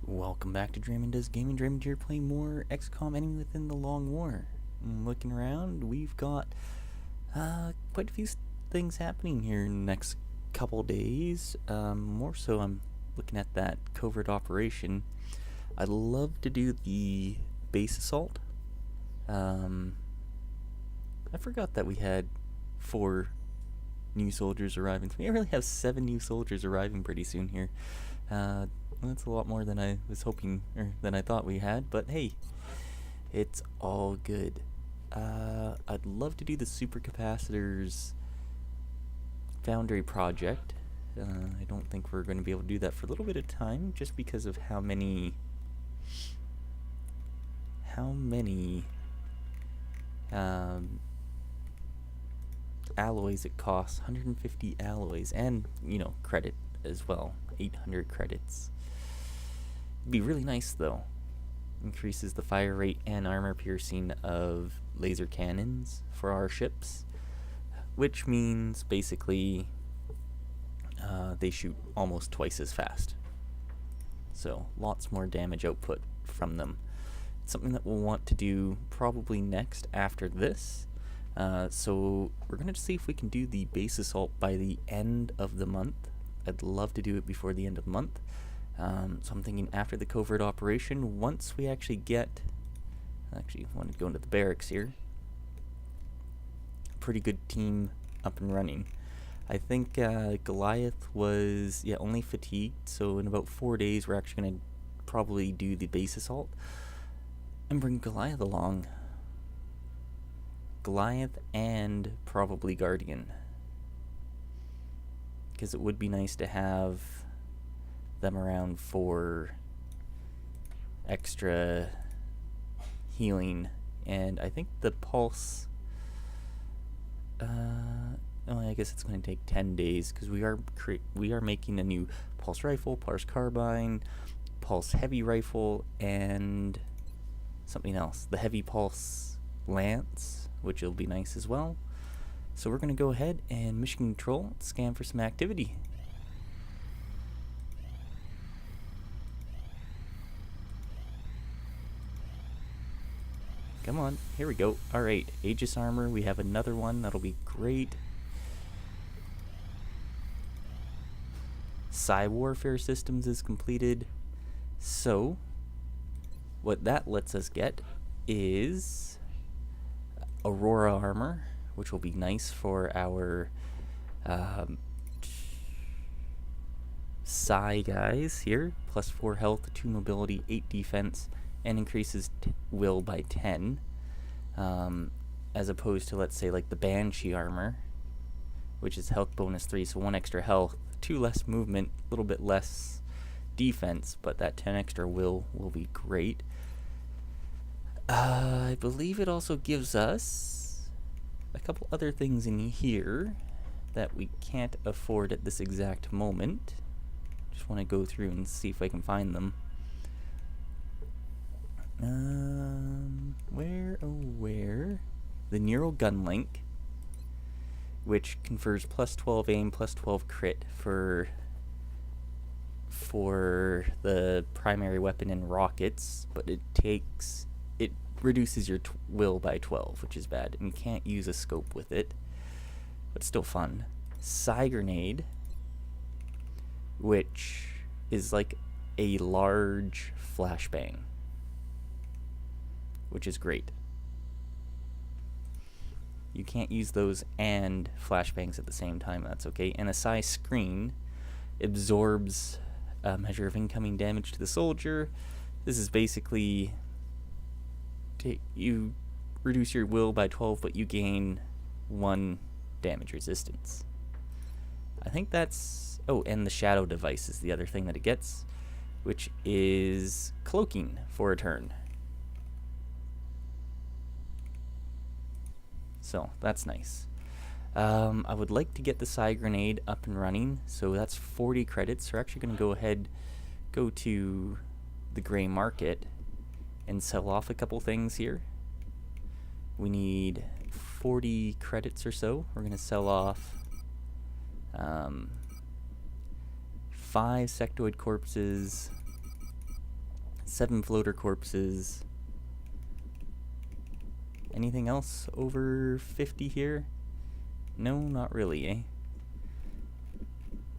Welcome back to Draymond Does Gaming. Draymond here playing more XCOM Enemy Within the Long War. Looking around, we've got quite a few things happening here in the next couple days. More so, I'm looking at that covert operation. I'd love to do the base assault. I forgot that we had 4 new soldiers arriving. We really have 7 new soldiers arriving pretty soon here. That's a lot more than I was hoping, or than I thought we had, but hey, it's all good. I'd love to do the supercapacitors foundry project. I don't think we're going to be able to do that for a little bit of time, just because of how many alloys it costs. 150 alloys, and credit as well, 800 credits. It'd be really nice though. Increases the fire rate and armor piercing of laser cannons for our ships, which means basically they shoot almost twice as fast, so lots more damage output from them. It's something that we'll want to do probably next after this. So we're going to see if we can do the base assault by the end of the month. I'd love to do it before the end of the month. So I'm thinking after the covert operation, once we actually get... I want to go into the barracks here. Pretty good team up and running. I think Goliath was only fatigued, so in about 4 days we're actually going to probably do the base assault and bring Goliath along. Goliath and probably Guardian, because it would be nice to have them around for extra healing. And I think the pulse, I guess it's going to take 10 days, because we are making a new pulse rifle, pulse carbine, pulse heavy rifle, and something else, the heavy pulse lance, which will be nice as well. So we're going to go ahead and mission control, scan for some activity. Come on, here we go. Alright, Aegis armor, we have another one, that'll be great. Psi warfare systems is completed. So, what that lets us get is Aurora armor, which will be nice for our Psi guys here. Plus 4 health, 2 mobility, 8 defense, and increases will by 10. As opposed to, let's say, like the Banshee armor, which is health bonus 3, so 1 extra health, 2 less movement, a little bit less defense, but that 10 extra will be great. I believe it also gives us a couple other things in here that we can't afford at this exact moment. Just want to go through and see if I can find them. Where? The Neural Gun Link, which confers plus 12 aim, plus 12 crit for the primary weapon and rockets, but it reduces your will by 12, which is bad, and you can't use a scope with it, but still fun. Psi Grenade, which is like a large flashbang, which is great. You can't use those and flashbangs at the same time, that's okay. And a Psi Screen absorbs a measure of incoming damage to the soldier. This is basically... you reduce your will by 12, but you gain 1 damage resistance. I think that's... oh, and the Shadow Device is the other thing that it gets, which is cloaking for a turn. So that's nice. I would like to get the Psi Grenade up and running, so that's 40 credits. So we're actually going to go to the gray market and sell off a couple things here. We need 40 credits or so. We're going to sell off 5 sectoid corpses, 7 floater corpses. Anything else over 50 here? No, not really, eh?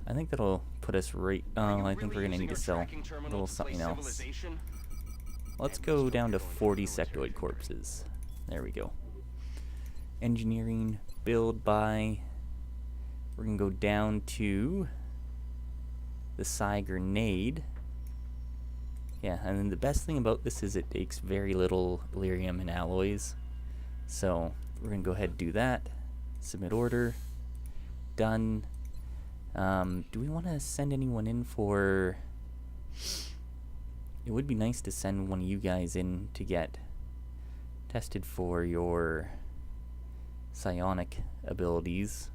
I think that'll put us right... Oh, I think we're gonna need to sell a little something else. Let's go down to 40 sectoid corpses. There we go. Engineering, build, buy. We're gonna go down to the Psi grenade. Yeah, and then the best thing about this is it takes very little Lyrium and alloys. So we're gonna go ahead and do that. Submit order. Done. Do we want to send anyone in for... It would be nice to send one of you guys in to get tested for your psionic abilities.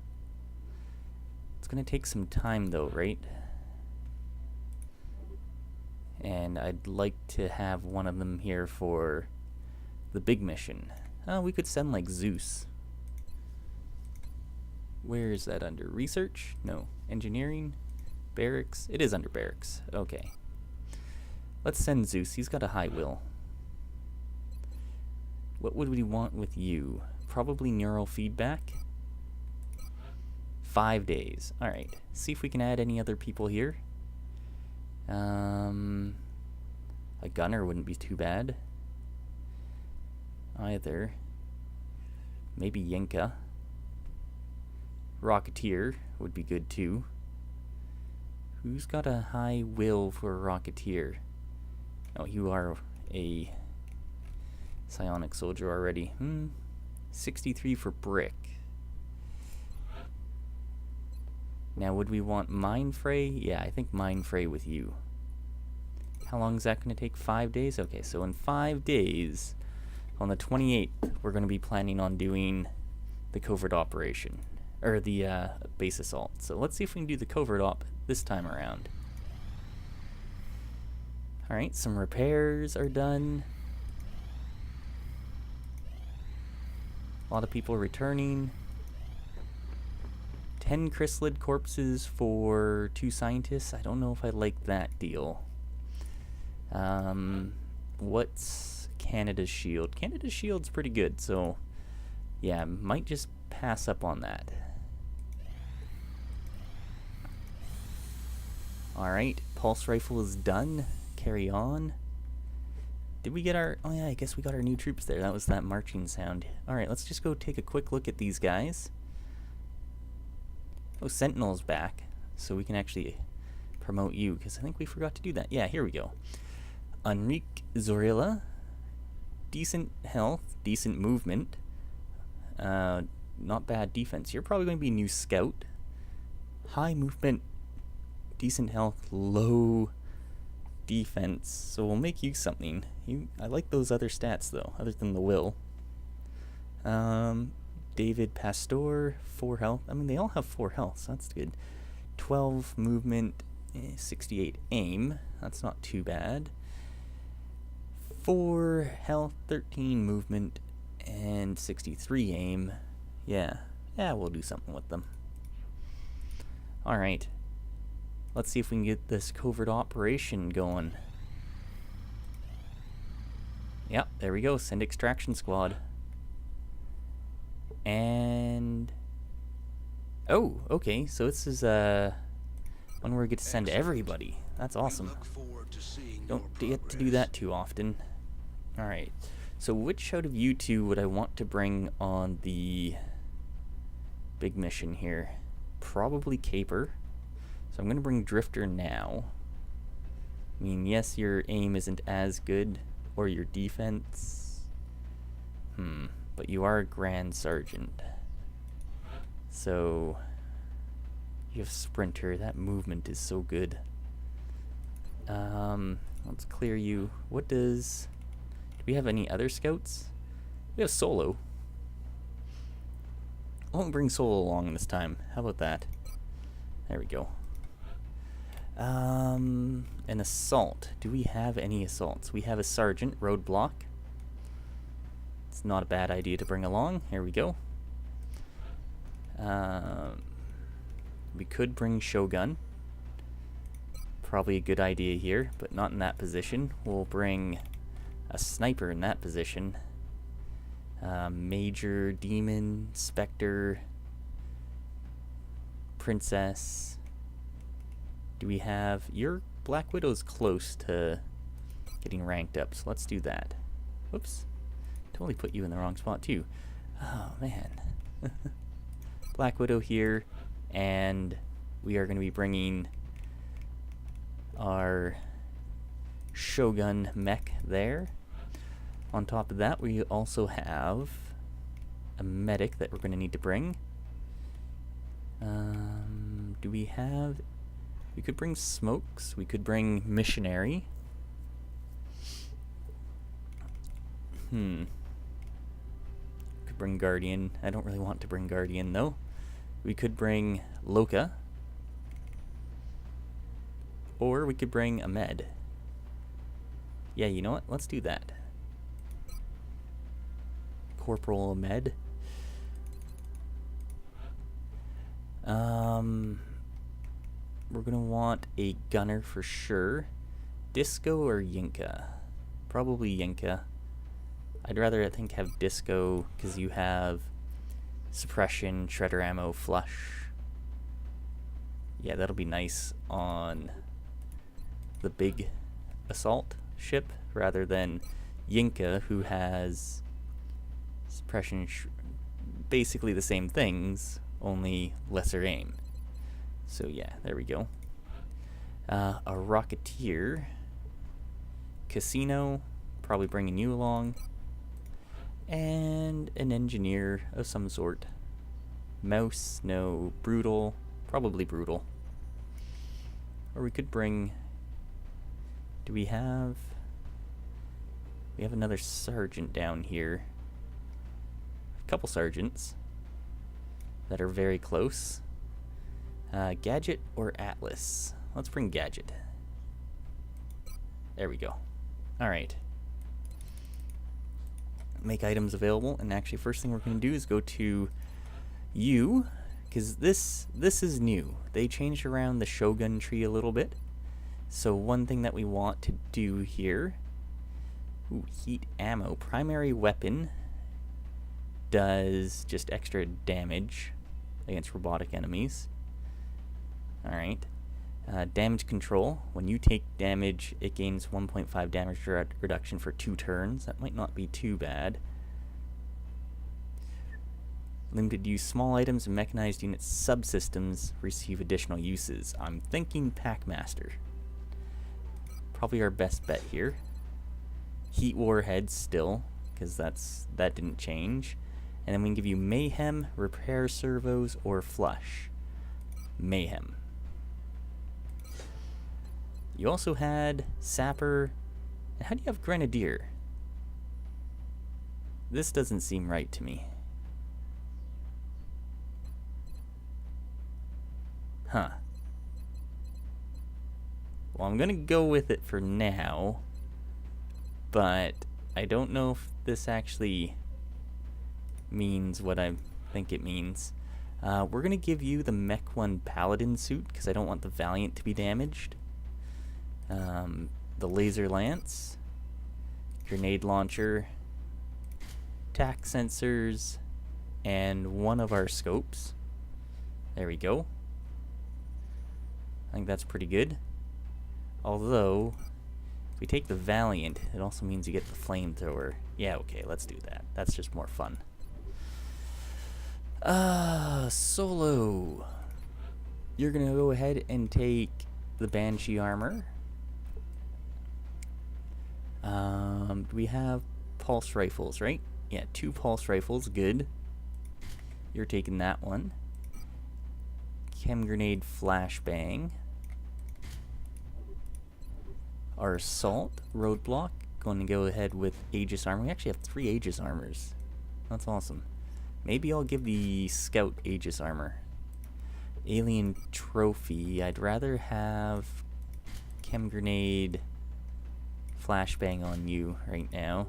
It's going to take some time though, right? And I'd like to have one of them here for the big mission. We could send like Zeus. Where is that under? Research? No. Engineering? Barracks? It is under barracks. Okay. Let's send Zeus. He's got a high will. What would we want with you? Probably neural feedback. 5 days. Alright. See if we can add any other people here. A gunner wouldn't be too bad. Either. Maybe Yinka. Rocketeer would be good too. Who's got a high will for a Rocketeer? Oh, you are a psionic soldier already. 63 for Brick. Now, would we want Mindfray? Yeah, I think Mindfray with you. How long is that going to take? 5 days? Okay, so in 5 days, on the 28th, we're going to be planning on doing the covert operation. Or the base assault. So let's see if we can do the covert op this time around. Alright, some repairs are done. A lot of people returning. 10 chrysalid corpses for 2 scientists. I don't know if I like that deal. What's Canada's shield? Canada's shield's pretty good, so yeah, might just pass up on that. Alright, pulse rifle is done. Carry on. Did we get our... Oh yeah, I guess we got our new troops there. That was that marching sound. Alright, let's just go take a quick look at these guys. Oh, Sentinel's back. So we can actually promote you, because I think we forgot to do that. Yeah, here we go. Enrique Zorilla. Decent health, decent movement. Not bad defense. You're probably going to be new scout. High movement, decent health, low defense. So we'll make you something. I like those other stats though, other than the will. David Pastor, 4 health. I mean, they all have 4 health, so that's good. 12 movement, 68 aim. That's not too bad. 4 health, 13 movement, and 63 aim. Yeah, we'll do something with them. Alright. Let's see if we can get this covert operation going. Yep, there we go. Send extraction squad. And... Oh, okay. So this is one where we get to send everybody. That's awesome. Don't get to do that too often. Alright. So which out of you two would I want to bring on the big mission here? Probably Caper. So I'm going to bring Drifter now. I mean, yes, your aim isn't as good, or your defense. But you are a Grand Sergeant. So you have Sprinter. That movement is so good. Let's clear you. Do we have any other scouts? We have Solo. I won't bring Solo along this time. How about that? There we go. An assault. Do we have any assaults? We have a sergeant, roadblock. It's not a bad idea to bring along. Here we go. We could bring Shogun. probably a good idea here, but not in that position. We'll bring a sniper in that position. Major, Demon, Spectre, Princess. Do we have... Your Black Widow's close to getting ranked up, so let's do that. Whoops. Totally put you in the wrong spot, too. Oh, man. Black Widow here, and we are going to be bringing our Shogun mech there. On top of that, we also have a medic that we're going to need to bring. Do we have... We could bring Smokes. We could bring Missionary. Could bring Guardian. I don't really want to bring Guardian, though. We could bring Loka. Or we could bring a med. Yeah, you know what? Let's do that. Corporal med. We're gonna want a gunner for sure. Disco or Yinka? Probably Yinka. I'd rather, I think, have Disco because you have suppression, shredder ammo, flush. Yeah, that'll be nice on the big assault ship rather than Yinka, who has suppression, basically the same things, only lesser aim. So yeah, there we go. A Rocketeer. Casino, probably bringing you along. And an engineer of some sort. Mouse, no. Brutal, probably Brutal. Or we could bring... Do we have... We have another sergeant down here. A couple sergeants that are very close. Gadget or Atlas? Let's bring Gadget. There we go. Alright. Make items available, and actually first thing we're going to do is go to you, because this is new. They changed around the Shogun tree a little bit. So one thing that we want to do here... Ooh, heat ammo. Primary weapon does just extra damage against robotic enemies. Alright. Damage control. When you take damage, it gains 1.5 damage reduction for 2 turns. That might not be too bad. Limited use. Small items and mechanized unit subsystems receive additional uses. I'm thinking Packmaster. Probably our best bet here. Heat warheads still, because that didn't change. And then we can give you Mayhem, Repair Servos, or Flush. Mayhem. You also had Sapper. And how do you have Grenadier? This doesn't seem right to me. Huh. Well, I'm gonna go with it for now. But I don't know if this actually means what I think it means. We're gonna give you the Mech 1 Paladin suit, because I don't want the Valiant to be damaged. The Laser Lance, Grenade Launcher, Tac Sensors, and one of our scopes. There we go. I think that's pretty good. Although, if we take the Valiant, it also means you get the Flamethrower. Yeah, okay, let's do that. That's just more fun. Solo. You're gonna go ahead and take the Banshee armor. We have pulse rifles, right? Yeah, 2 pulse rifles, good. You're taking that one. Chem grenade flashbang. Our assault roadblock, going to go ahead with Aegis armor. We actually have 3 Aegis armors. That's awesome. Maybe I'll give the scout Aegis armor. Alien trophy. I'd rather have chem grenade flashbang on you right now.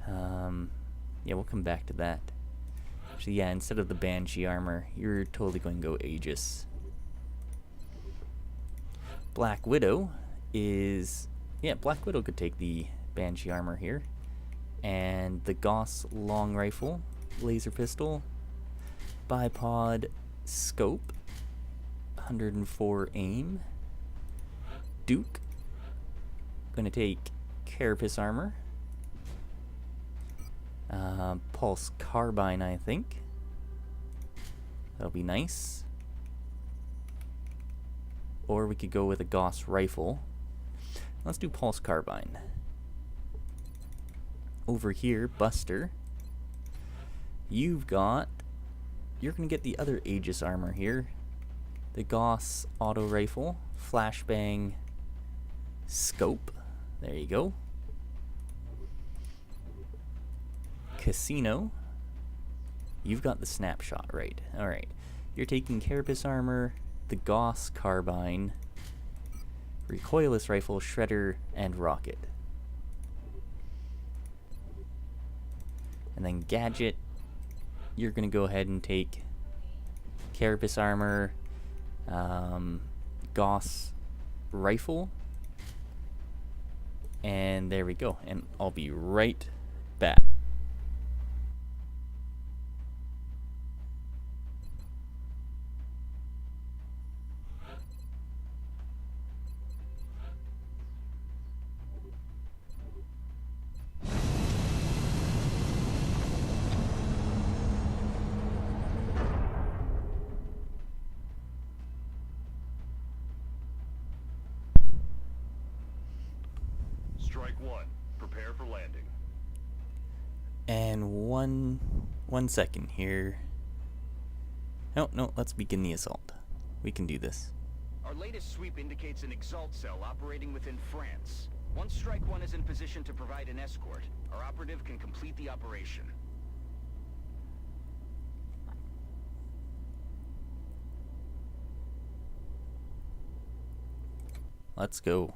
Yeah, we'll come back to that. Actually, yeah, instead of the Banshee armor, you're totally going to go Aegis. Black Widow is... Yeah, Black Widow could take the Banshee armor here. And the Gauss long rifle, laser pistol, bipod scope, 104 aim. Duke, gonna take Carapace armor. Pulse carbine, I think. That'll be nice. Or we could go with a Gauss rifle. Let's do pulse carbine. Over here, Buster. You're gonna get the other Aegis armor here. The Gauss auto rifle, flashbang scope. There you go. Casino. You've got the snapshot, right? Alright. You're taking Carapace armor, the Gauss carbine, recoilless rifle, shredder, and rocket. And then gadget, you're gonna go ahead and take Carapace armor, Gauss rifle, and there we go. And I'll be right back. Strike one. Prepare for landing. And one second here. No, let's begin the assault. We can do this. Our latest sweep indicates an Exalt cell operating within France. Once Strike One is in position to provide an escort, our operative can complete the operation. Let's go.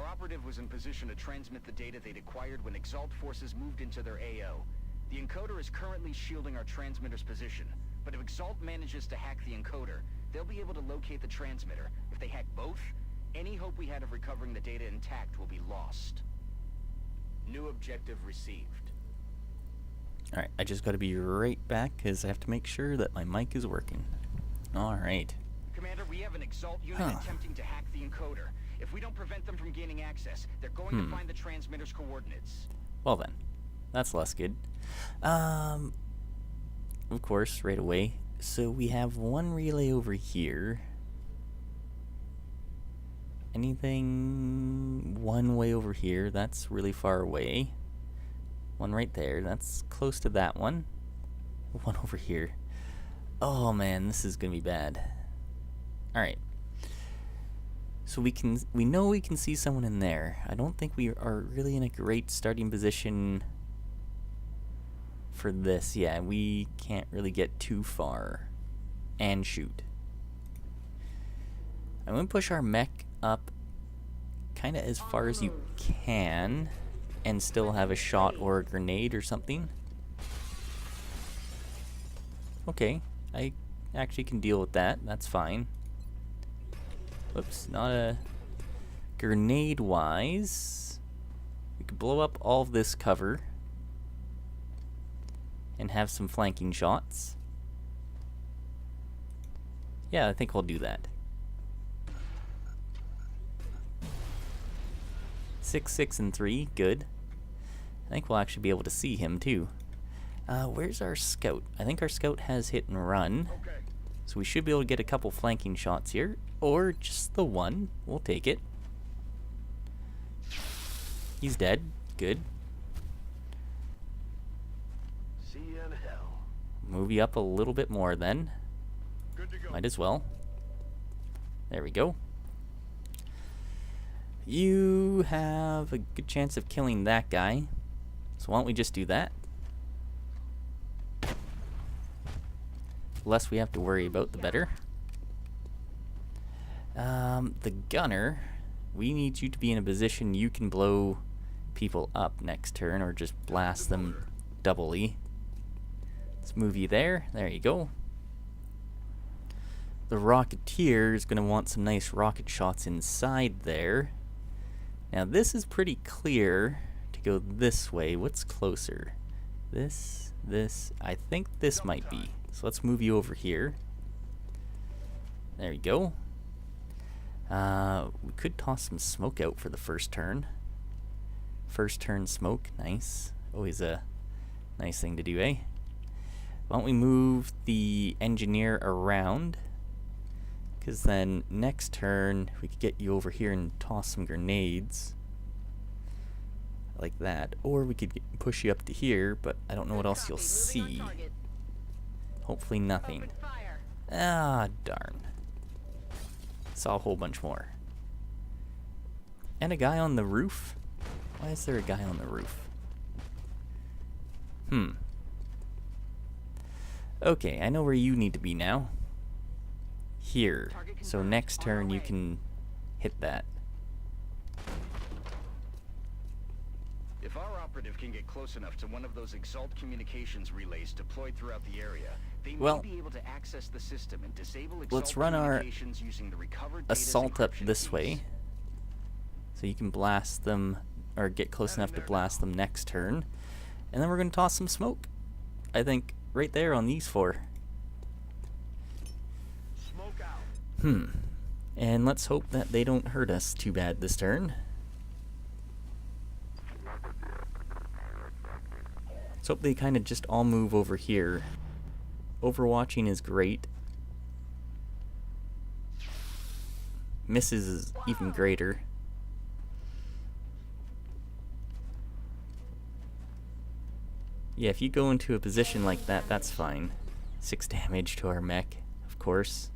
Operative was in position to transmit the data they'd acquired when Exalt forces moved into their AO. The encoder is currently shielding our transmitter's position, but if Exalt manages to hack the encoder, they'll be able to locate the transmitter. If they hack both, any hope we had of recovering the data intact will be lost. New objective received. Alright, I just gotta be right back because I have to make sure that my mic is working. Alright. Commander, we have an Exalt unit attempting to hack the encoder. If we don't prevent them from gaining access, they're going to find the transmitter's coordinates. Well then, that's less good. Of course, right away. So we have one relay over here. Anything one way over here? That's really far away. One right there. That's close to that one. One over here. Oh man, this is gonna be bad. Alright. So we know we can see someone in there. I don't think we are really in a great starting position for this. Yeah, we can't really get too far and shoot. I'm going to push our mech up kind of as far as you can and still have a shot or a grenade or something. Okay, I actually can deal with that. That's fine. Whoops, not a grenade-wise. We could blow up all of this cover and have some flanking shots. Yeah, I think we'll do that. 6, 6, and 3, good. I think we'll actually be able to see him too. Where's our scout? I think our scout has hit and run. Okay. So we should be able to get a couple flanking shots here. Or just the one. We'll take it. He's dead. Good. See you in hell. Move you up a little bit more then. Good to go. Might as well. There we go. You have a good chance of killing that guy. So why don't we just do that? less we have to worry about, the better. The gunner, we need you to be in a position you can blow people up next turn, or just blast them doubly. Let's move you there. There you go. The Rocketeer is going to want some nice rocket shots inside there. Now this is pretty clear to go this way. What's closer? This. I think this might be. So let's move you over here. There you go. We could toss some smoke out for the first turn. First turn smoke, nice. Always a nice thing to do, eh? Why don't we move the engineer around? Because then next turn we could get you over here and toss some grenades. Like that. Or we could push you up to here, but I don't know what else you'll see. Hopefully nothing. Ah, darn. Saw a whole bunch more. And a guy on the roof? Why is there a guy on the roof? Okay, I know where you need to be now. Here. So next turn you can hit that. If our operative can get close enough to one of those Exalt communications relays deployed throughout the area, they may be able to access the system and disable Exalt let's run our communications using the recovered assault up encryption this keys. way. So you can blast them, or get close enough to blast them next turn. And then we're going to toss some smoke. I think right there on these 4. Smoke out. And let's hope that they don't hurt us too bad this turn. Let's hope they kind of just all move over here. Overwatching is great. Misses is even greater. Yeah, if you go into a position like that, that's fine. 6 damage to our mech, of course.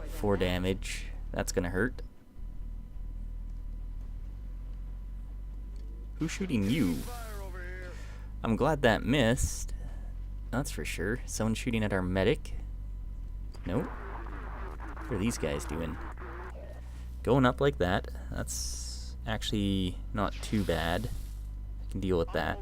4 damage. That's gonna hurt. Who's shooting you? I'm glad that missed. That's for sure. Someone shooting at our medic. Nope. What are these guys doing? Going up like that. That's actually not too bad. I can deal with that.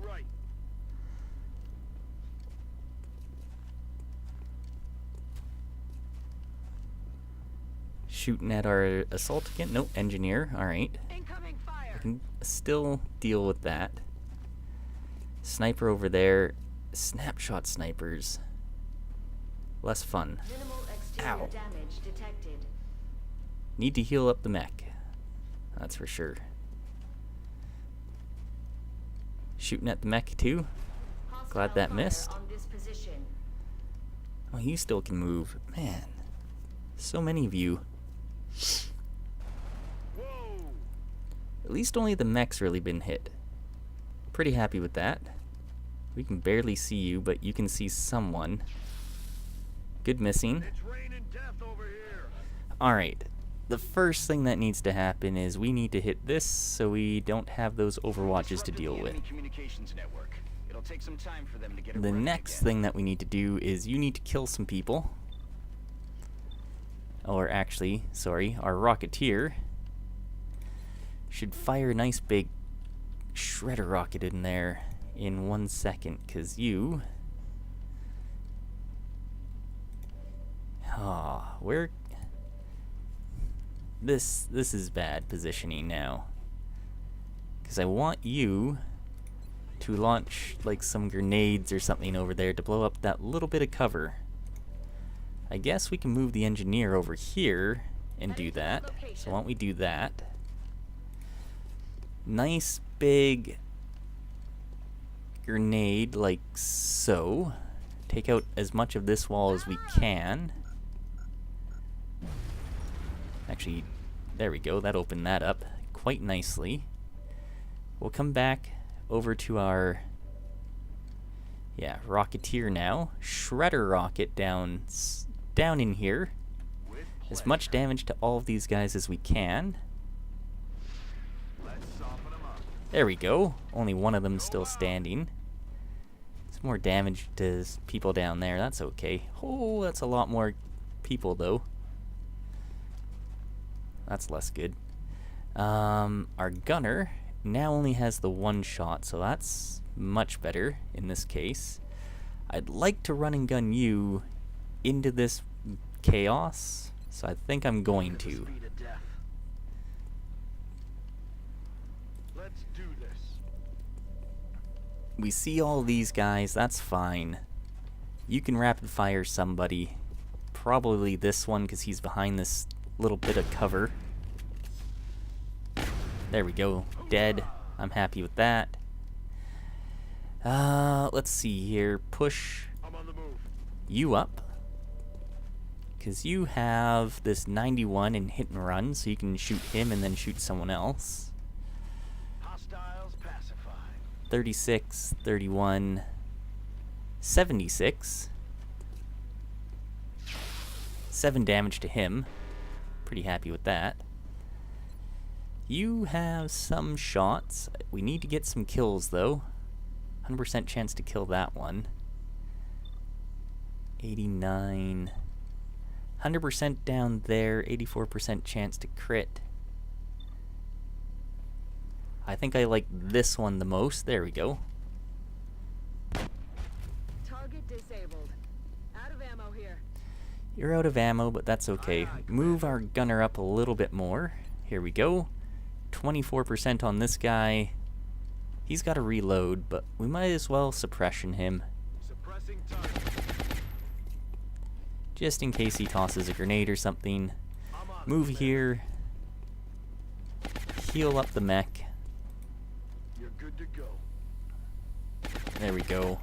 Shooting at our assault again. Nope, engineer. Alright. I can still deal with that. Sniper over there. Snapshot snipers. Less fun. Ow. Need to heal up the mech. That's for sure. Shooting at the mech too. Glad that missed. Oh, you still can move. Man. So many of you. At least only the mech's really been hit. Pretty happy with that. We can barely see you, but you can see someone. Good missing. Alright. The first thing that needs to happen is we need to hit this so we don't have those overwatches to deal with. The next thing that we need to do is you need to kill some people. Or actually, sorry, our Rocketeer should fire a nice big shredder rocket in there in 1 second, because you... where... This is bad positioning now. Because I want you to launch like some grenades or something over there to blow up that little bit of cover. I guess we can move the engineer over here and do that. So why don't we do that? Nice big grenade like so. Take out as much of this wall as we can. Actually, there we go. That opened that up quite nicely. We'll come back over to our Rocketeer now. Shredder rocket down in here. As much damage to all of these guys as we can. There we go. Only one of them still standing. So Some more damage to people down there. That's okay. Oh, that's a lot more people, though. That's less good. Our gunner now only has the one shot, so that's much better in this case. I'd like to run and gun you into this chaos, so I think I'm going to. Speed of death. Let's do this. We see all these guys, that's fine. You can rapid fire somebody. Probably this one, because he's behind this little bit of cover. There we go. Dead. I'm happy with that. Let's see here. Push I'm on the move. you up. Because you have this 91 in hit and run, so you can shoot him and then shoot someone else. Hostiles pacified. 36, 31, 76. 7 damage to him. Pretty happy with that. You have some shots. We need to get some kills, though. 100% chance to kill that one. 89. 100% down there. 84% chance to crit. I think I like this one the most. There we go. Target disabled. Out of ammo here. You're out of ammo, but that's okay. Move our gunner up a little bit more. Here we go. 24% on this guy. He's got to reload, but we might as well suppression him. Suppressing target. Just in case he tosses a grenade or something. I'm on Move it, man. here. Heal up the mech. You're good to go. There we go.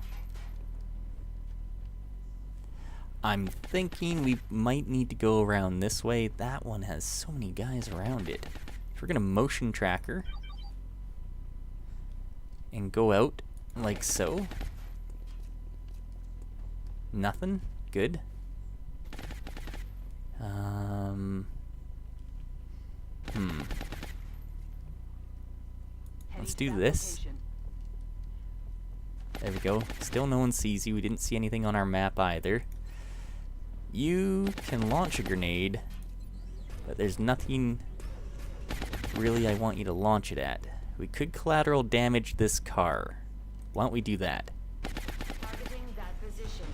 I'm thinking we might need to go around this way. That one has so many guys around it. So we're going to motion tracker. And go out like so. Nothing. Good. Let's do this. There we go. Still no one sees you. We didn't see anything on our map either. You can launch a grenade, but there's nothing really I want you to launch it at. We could collateral damage this car. Why don't we do that? Targeting that position.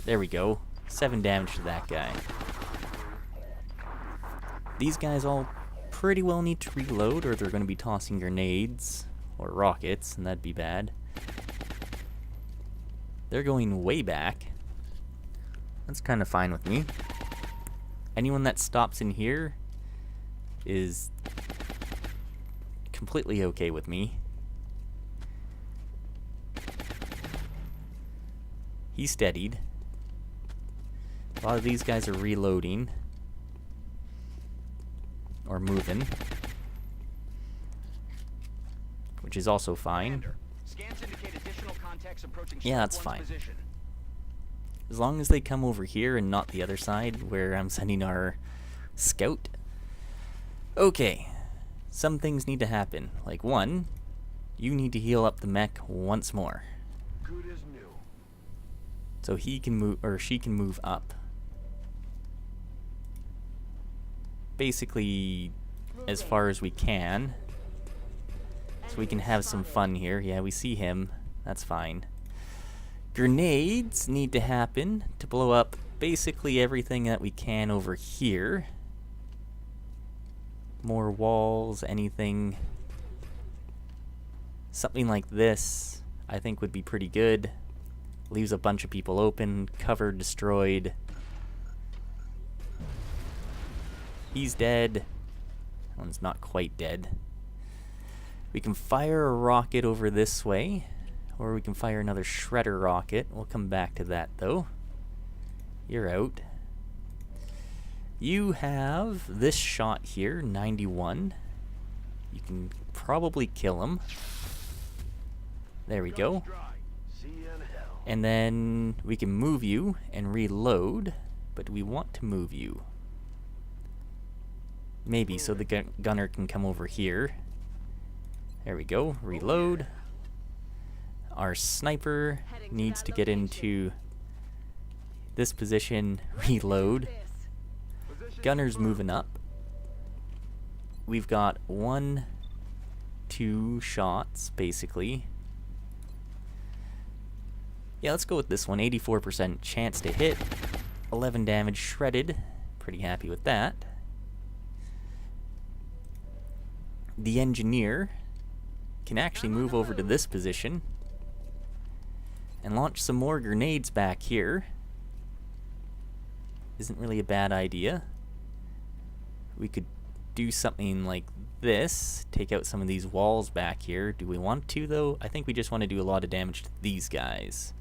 There we go. 7 damage to that guy. These guys all pretty well need to reload, or they're going to be tossing grenades or rockets, and that'd be bad. They're going way back. That's kind of fine with me. Anyone that stops in here is completely okay with me. He steadied. A lot of these guys are reloading. Or moving. Which is also fine. Commander, scans indicate additional contacts approaching Yeah, that's Sharp 1's fine. position. As long as they come over here and not the other side where I'm sending our scout. Okay. Some things need to happen. Like, one, you need to heal up the mech once more. Good as new. So he can move, or she can move up. Basically, as far as we can. So we can have some fun here. Yeah, we see him. That's fine. Grenades need to happen to blow up basically everything that we can over here. More walls, anything. Something like this, I think would be pretty good. Leaves a bunch of people open, cover destroyed. He's dead. That one's not quite dead. We can fire a rocket over this way, or we can fire another shredder rocket. We'll come back to that though. You're out. You have this shot here, 91. You can probably kill him. There we go. Guns dry. See you in hell. And then we can move you and reload, but we want to move you. Maybe so the gunner can come over here. There we go. Reload. Our sniper needs to get into this position, reload. Gunner's moving up. We've got 1, 2 shots, basically. Yeah, let's go with this one. 84% chance to hit. 11 damage shredded. Pretty happy with that. The engineer can actually move over to this position and launch some more grenades back here. Isn't really a bad idea. We could do something like this, take out some of these walls back here. Do we want to, though? I think we just want to do a lot of damage to these guys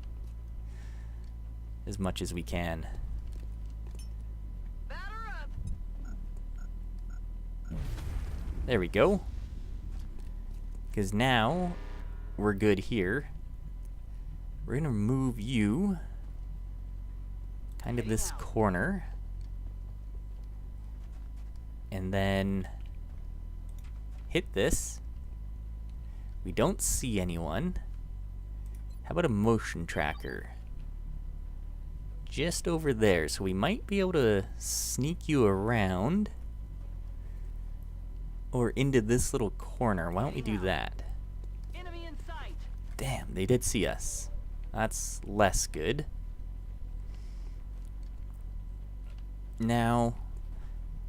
as much as we can. There we go. Because now we're good here. We're gonna move you kind of this corner. And then hit this. We don't see anyone. How about a motion tracker? Just over there, so we might be able to sneak you around or into this little corner. Why don't we do that? Enemy in sight. Damn, they did see us. That's less good. Now,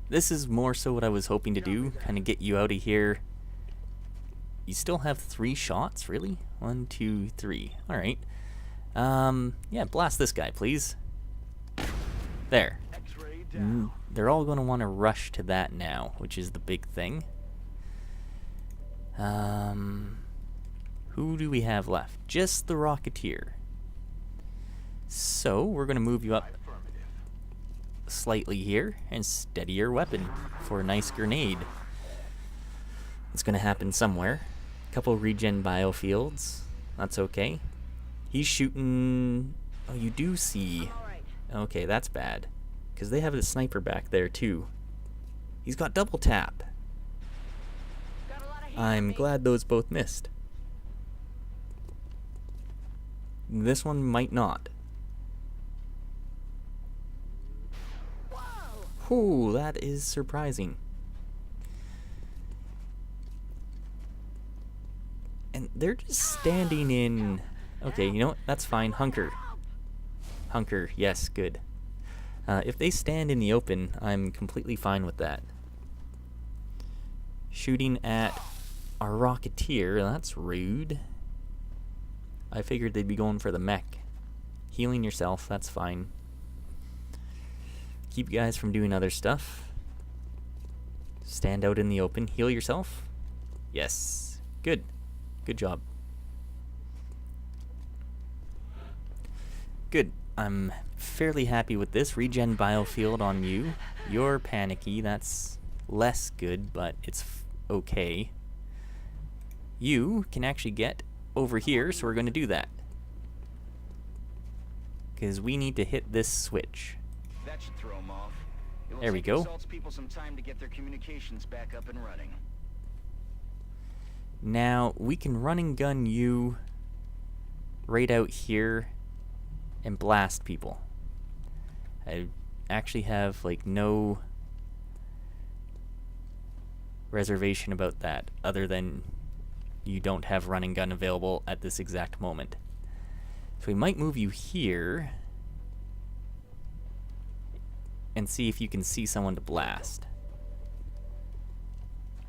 this is more so what I was hoping to do, kind of get you out of here. You still have 3 shots, really? 1, 2, 3. All right. Yeah, blast this guy, please. There. X-ray down. They're all going to want to rush to that now, which is the big thing. Who do we have left? Just the Rocketeer. So, we're going to move you up Affirmative. slightly here and steady your weapon for a nice grenade. It's going to happen somewhere. Couple regen biofields. That's okay. He's shooting... Oh, you do see... All right. Okay, that's bad. Because they have a sniper back there, too. He's got double tap. Got a lot of heat on I'm me. glad those both missed. This one might not. Whoa. Ooh, that is surprising. And they're just standing in... Okay, you know what? That's fine. Hunker. Hunker, yes, good. If they stand in the open, I'm completely fine with that. Shooting at our Rocketeer, that's rude. I figured they'd be going for the mech. Healing yourself, that's fine. Keep you guys from doing other stuff. Stand out in the open. Heal yourself. Yes. Good. Good job. Good. I'm fairly happy with this. Regen biofield on you. You're panicky. That's less good, but it's okay. You can actually get over here, so we're going to do that. Because we need to hit this switch. That should throw them off. It will There we take go. Assault's people some time to get their communications back up and running. Now, we can run and gun you right out here and blast people. I actually have, like, no reservation about that, other than you don't have run and gun available at this exact moment. So we might move you here and see if you can see someone to blast.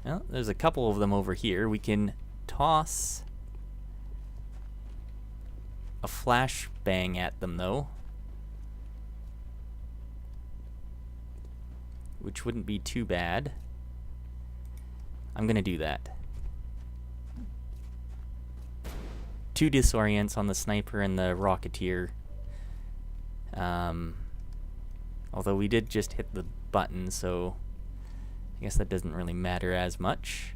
Well, there's a couple of them over here. We can toss a flashbang at them, though, which wouldn't be too bad. I'm gonna do that. 2 disorients on the sniper and the Rocketeer. Although we did just hit the button, so I guess that doesn't really matter as much.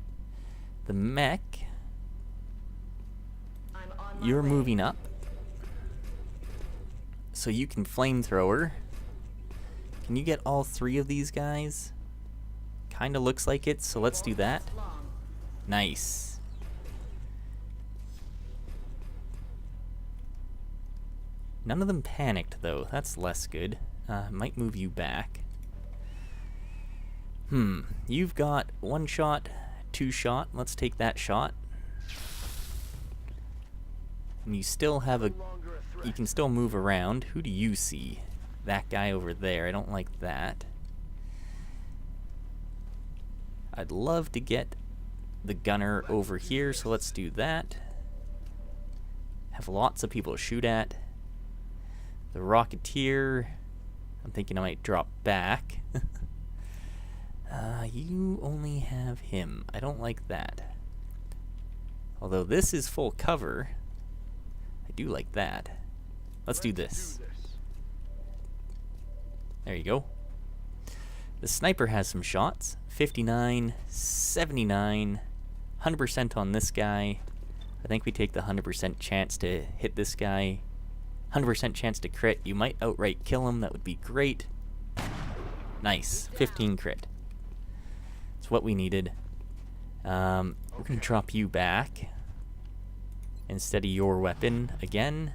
The mech, I'm on my you're way. moving up, so you can flamethrower. Can you get all 3 of these guys? Kinda looks like it, so let's do that. Long. Nice. None of them panicked, though. That's less good. Might move you back. You've got 1 shot, 2 shot. Let's take that shot. And you still have a... No longer a threat. You can still move around. Who do you see? That guy over there. I don't like that. I'd love to get the gunner over here, so let's do that. Have lots of people to shoot at. The Rocketeer, I'm thinking I might drop back. You only have him. I don't like that. Although this is full cover, I do like that. Let's do this. There you go. The sniper has some shots. 59, 79, 100% on this guy. I think we take the 100% chance to hit this guy. 100% chance to crit. You might outright kill him. That would be great. Nice. 15 crit. That's what we needed. We're going to drop you back instead of your weapon again.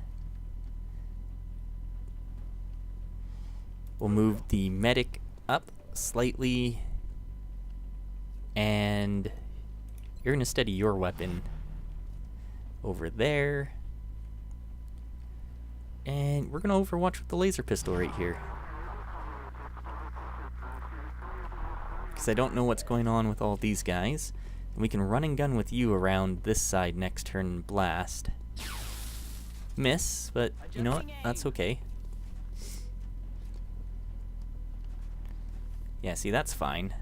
We'll move the medic up slightly. And you're going to steady your weapon over there. And we're going to overwatch with the laser pistol right here. Because I don't know what's going on with all these guys. And we can run and gun with you around this side next turn and blast. Miss, but you know what? That's okay. Yeah, see, that's fine.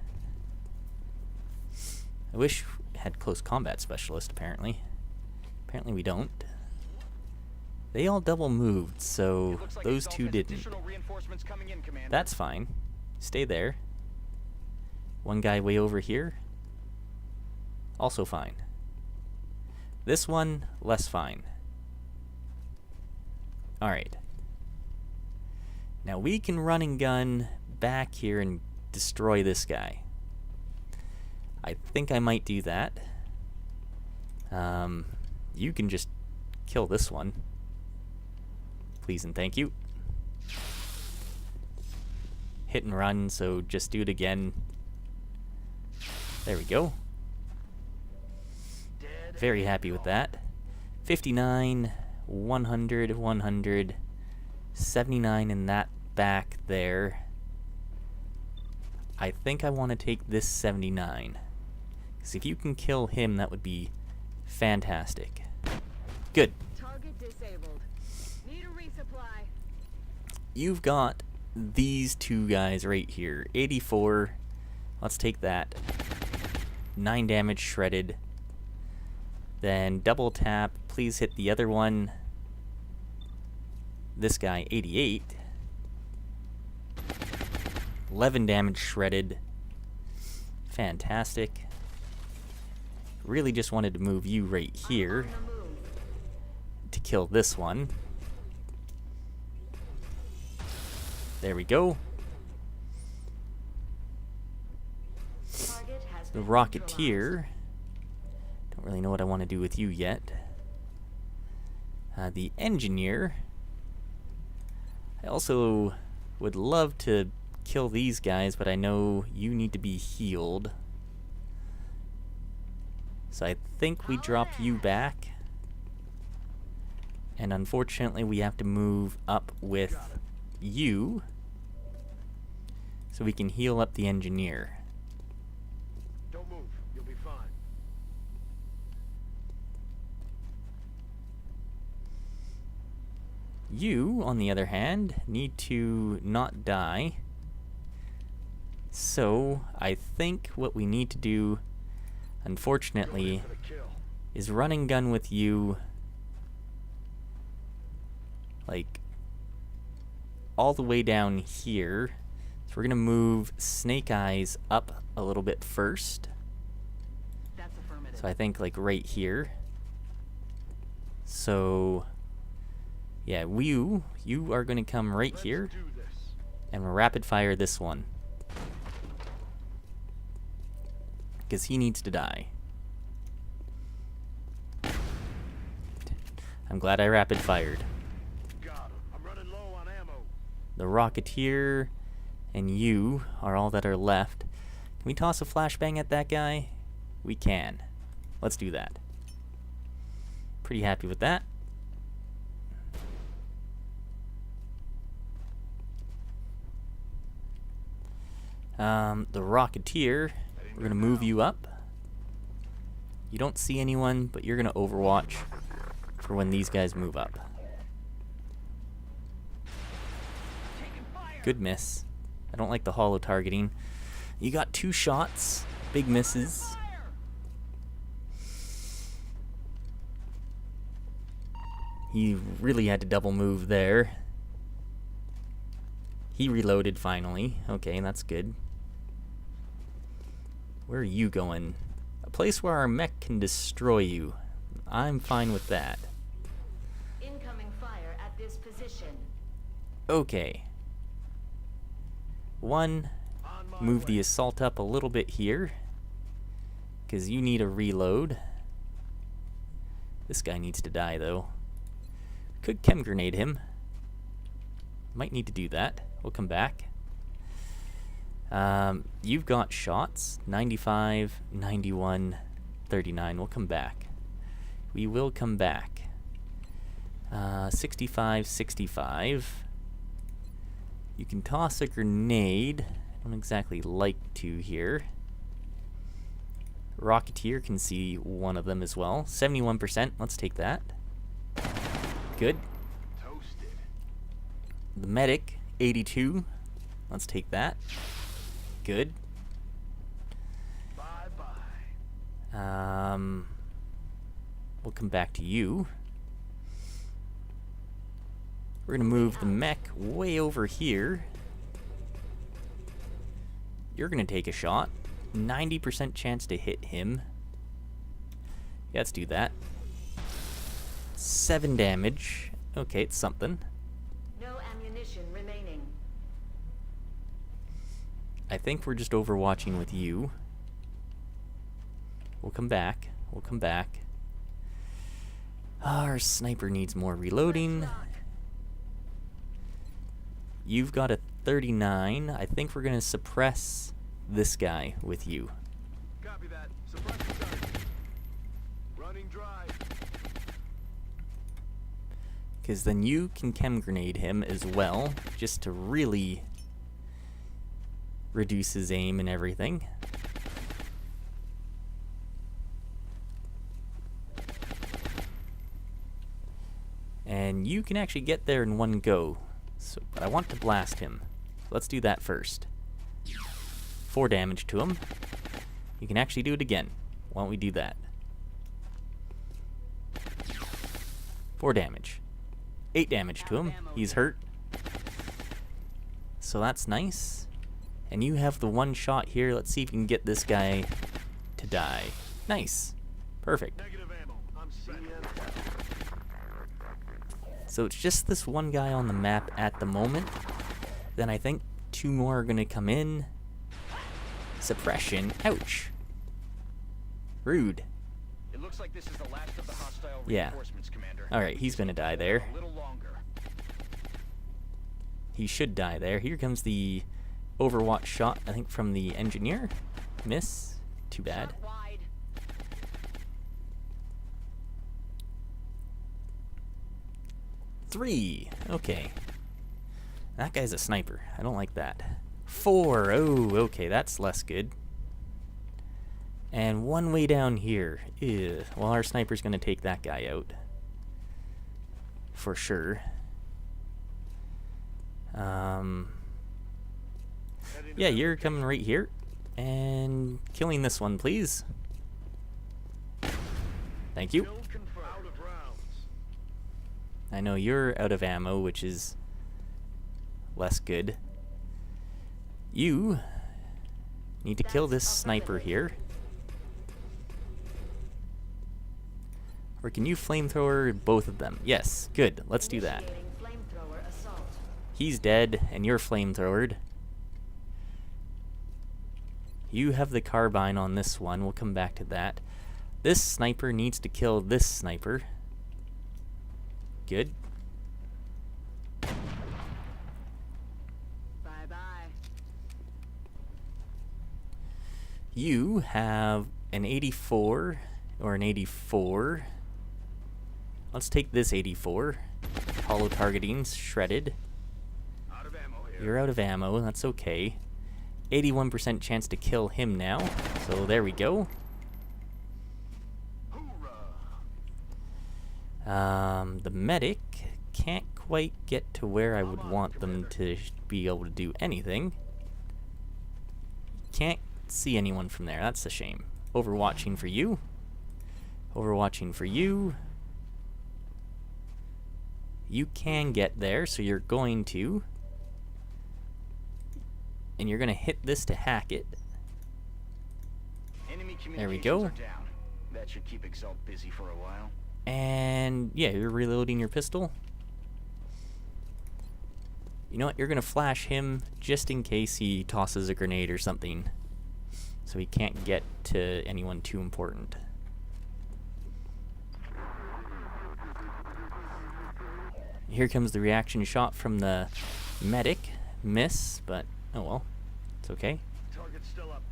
I wish we had close combat specialist, apparently. Apparently we don't. They all double moved, so those two didn't. That's fine. Stay there. One guy way over here. Also fine. This one, less fine. Alright. Now we can run and gun back here and destroy this guy. I think I might do that. You can just kill this one. Please and thank you. Hit and run, so just do it again. There we go. Very happy with that. 59, 100, 100, 79 in that back there. I think I want to take this 79. Because if you can kill him, that would be fantastic. Good. Target disabled. Need a resupply. You've got these two guys right here. 84. Let's take that. 9 damage shredded. Then double tap. Please hit the other one. This guy, 88. 11 damage shredded. Fantastic. Really just wanted to move you right here to kill this one. There we go. The Rocketeer. Don't really know what I want to do with you yet. The Engineer. I also would love to kill these guys, but I know you need to be healed. So I think we drop you back. And unfortunately we have to move up with you so we can heal up the Engineer. Don't move. You'll be fine. You, on the other hand, need to not die. So I think what we need to do, unfortunately, For the kill. is run and gun with you, like, all the way down here. So we're gonna move Snake Eyes up a little bit first. That's affirmative. So I think like right here. So yeah, you are gonna come right Let's here do this. and we'll rapid fire this one. Because he needs to die. I'm glad I rapid fired. Got him. I'm The Rocketeer and you are all that are left. Can we toss a flashbang at that guy? We can. Let's do that. Pretty happy with that. The Rocketeer, we're going to move you up. You don't see anyone, but you're going to overwatch for when these guys move up. Good miss. I don't like the hollow targeting. You got 2 shots. Big misses. He really had to double move there. He reloaded finally. Okay, that's good. Where are you going? A place where our mech can destroy you. I'm fine with that. Incoming fire at this position. Okay. One, move the assault up a little bit here, because you need a reload. This guy needs to die, though. Could chem grenade him. Might need to do that. We'll come back. You've got shots. 95, 91, 39. We'll come back. We will come back. 65, 65. You can toss a grenade. I don't exactly like to here. Rocketeer can see one of them as well. 71%. Let's take that. Good. Toasted. The medic, 82. Let's take that. Good. Bye-bye. We'll come back to you. We're gonna move the mech way over here. You're gonna take a shot. 90% chance to hit him. Yeah, let's do that. 7 damage. Okay, it's something. No ammunition remaining. I think we're just overwatching with you. We'll come back. We'll come back. Our sniper needs more reloading. You've got a 39. I think we're going to suppress this guy with you. Copy that. Suppressor target. Running dry. Because then you can chem grenade him as well, just to really reduce his aim and everything. And you can actually get there in one go. So, but I want to blast him. Let's do that first. 4 damage to him. You can actually do it again. Why don't we do that? 4 damage. 8 damage to him. He's hurt. So that's nice. And you have the one shot here. Let's see if you can get this guy to die. Nice. Perfect. Negative ammo. I'm set. So it's just this one guy on the map at the moment. Then I think 2 more are going to come in. Suppression. Ouch. Rude. It looks like this is the last of the hostile Yeah. reinforcements, Commander. Alright, he's going to die there. A little longer. He should die there. Here comes the Overwatch shot, I think, from the engineer. Miss. Too bad. Shot wide. 3. Okay. That guy's a sniper. I don't like that. 4. Oh, okay, that's less good. And 1 way down here. Ew. Well, our sniper's going to take that guy out. For sure. Yeah, you're coming right here. And killing this one, please. Thank you. Build confirmed. Out of rounds. I know you're out of ammo, which is less good. You need to kill this sniper here. Or can you flamethrower both of them? Yes, good. Let's do that. Initiating flamethrower assault. He's dead, and you're flamethrowered. You have the carbine on this one. We'll come back to that. This sniper needs to kill this sniper. Good. You have an 84 or an 84. Let's take this 84. Hollow targeting, shredded. Out of ammo here. You're out of ammo, that's okay. 81% chance to kill him now. So there we go. Hoorah! The medic can't quite get to where I would want them to be able to do anything. Can't see anyone from there, that's a shame. Overwatching for you. Overwatching for you. You can get there, so you're going to. And you're going to hit this to hack it. Enemy There we communications go. are down. That should keep Exalt busy for a while. And yeah, you're reloading your pistol. You know what? You're going to flash him just in case he tosses a grenade or something. So he can't get to anyone too important. Here comes the reaction shot from the medic. Miss, but oh well. It's okay. Target's still up.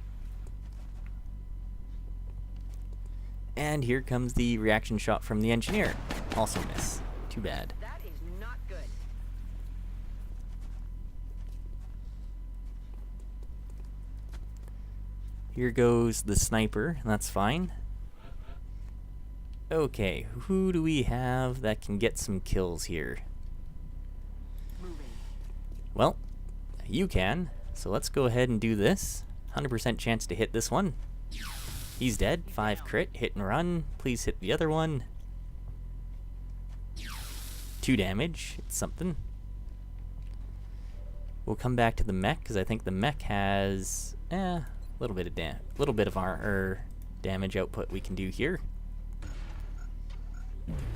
And here comes the reaction shot from the engineer. Also miss. Too bad. That is not good. Here goes the sniper. That's fine. Okay, who do we have that can get some kills here? Moving. Well, you can. So let's go ahead and do this. 100% chance to hit this one. He's dead. 5 crit. Hit and run. Please hit the other one. 2 damage. It's something. We'll come back to the mech because I think the mech has a little bit of damage output we can do here.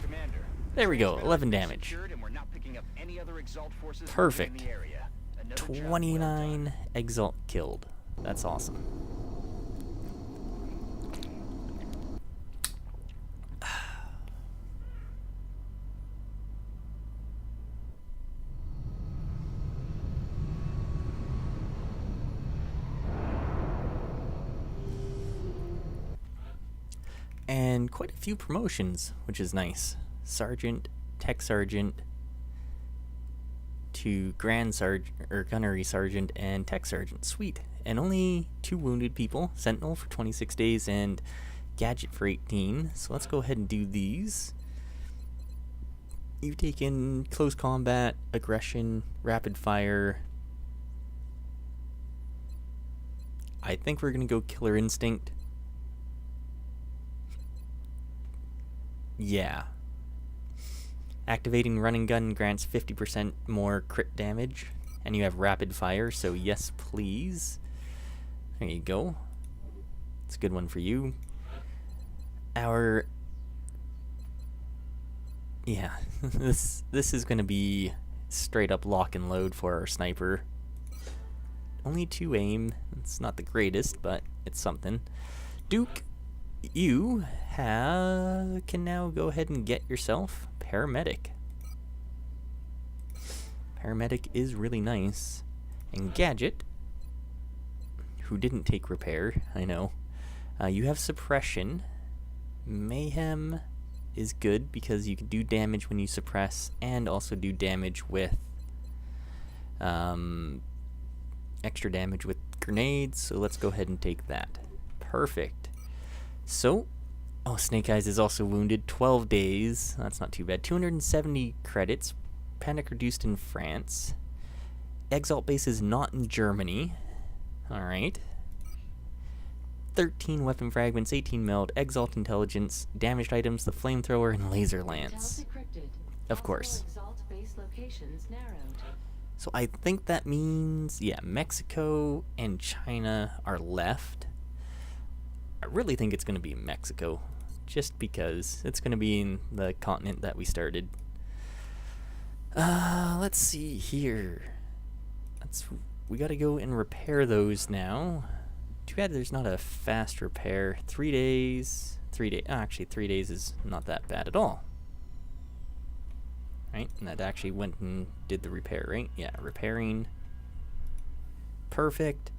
Commander. There we go. transmitter 11 has been damage. secured and we're not picking up any other Exalt forces moving Perfect. in the area. Another job well done. 29 Exalt killed. That's awesome. And quite a few promotions, which is nice. Sergeant, Tech Sergeant, to Grand Sergeant, or Gunnery Sergeant, and Tech Sergeant. Sweet. And only 2 wounded people. Sentinel for 26 days, and Gadget for 18. So let's go ahead and do these. You've taken Close Combat, Aggression, Rapid Fire. I think we're going to go Killer Instinct. Yeah. Activating Running Gun grants 50% more crit damage. And you have Rapid Fire, so yes please. There you go. It's a good one for you. Yeah, this is going to be straight up lock and load for our sniper. Only 2 aim. It's not the greatest, but it's something. Duke, you can now go ahead and get yourself Paramedic. Paramedic is really nice. And Gadget, who didn't take Repair, I know. You have Suppression. Mayhem is good because you can do damage when you suppress and also do damage with extra damage with grenades, so let's go ahead and take that. Perfect. So, oh, Snake Eyes is also wounded. 12 days. That's not too bad. 270 credits. Panic reduced in France. Exalt base is not in Germany. Alright. 13 weapon fragments, 18 meld, Exalt intelligence, damaged items, the flamethrower, and laser lance. Of course. So I think that means, yeah, Mexico and China are left. I really think it's going to be Mexico, just because it's going to be in the continent that we started. Let's see here. We got to go and repair those now. Too bad there's not a fast repair. 3 days. 3 days. Actually, 3 days is not that bad at all. Right? And that actually went and did the repair, right? Yeah, repairing. Perfect.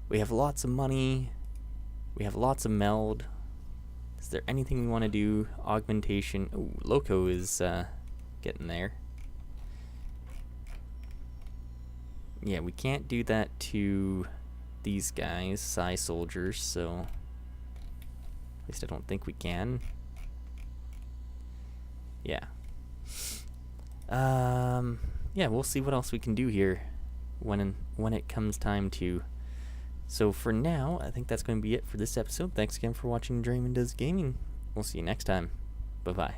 We have lots of money. We have lots of meld. Is there anything we want to do? Augmentation. Oh, Loco is getting there. Yeah, we can't do that to these guys, Psy soldiers, so at least I don't think we can. Yeah. Yeah, we'll see what else we can do here when it comes time to. So for now, I think that's going to be it for this episode. Thanks again for watching Draymond Does Gaming. We'll see you next time. Bye-bye.